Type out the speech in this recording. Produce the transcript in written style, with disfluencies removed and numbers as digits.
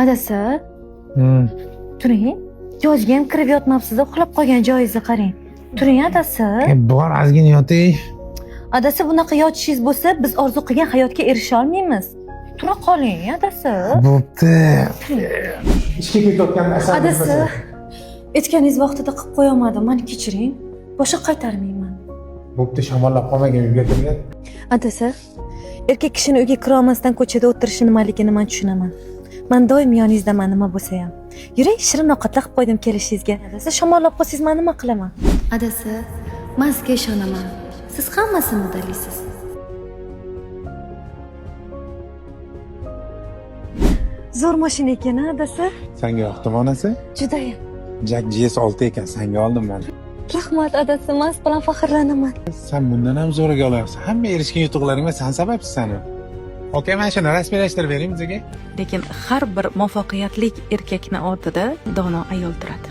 Adasi, turing. Yozga ham kirib yotmabsiz, uxlab qolgan joyingizni qarang. Turing adasi. Bor ozgina yotay. Adasi, bunaqa yotishingiz bo'lsa, biz orzu qilgan hayotga erisha olmaymiz. Tura qoling, adasi. Bo'pti. Ishga ketayotgan Adasi, aytganingiz vaqtida qilib qo'ya olmadim. Meni kechiring. Boshqa qaytarmayman. Bo'pti, shamollab qolmagan uyga kirgan. Adasi, erkak kishini uyga kira olmasdan ko'chada o'tirishi nimaligini men tushunaman. Men doim yoningizdaman nima bo'lsa ham. Yuring, shirin ovqatlar qilib qo'ydim kelishingizga. Adasi, shamollab qolsangiz men nima qilaman? Adasi, men sizga ishonaman. Siz hammasini uddaleysiz. Zo'r mashina ekan, adasi. Senga yoqdimi onasi? Judayam. Jack GS6 ekan, senga oldim men. Rahmat adasi, men siz bilan faxrlanaman. Sen bundan ham zo'riga olyapsan. Hamma erishgan yutuqlaringga sen sababchisan. Okey, men shuni rasmiylashtirib bering bizga. Lekin har bir muvaffaqiyatli erkakning ortida dono ayol turadi.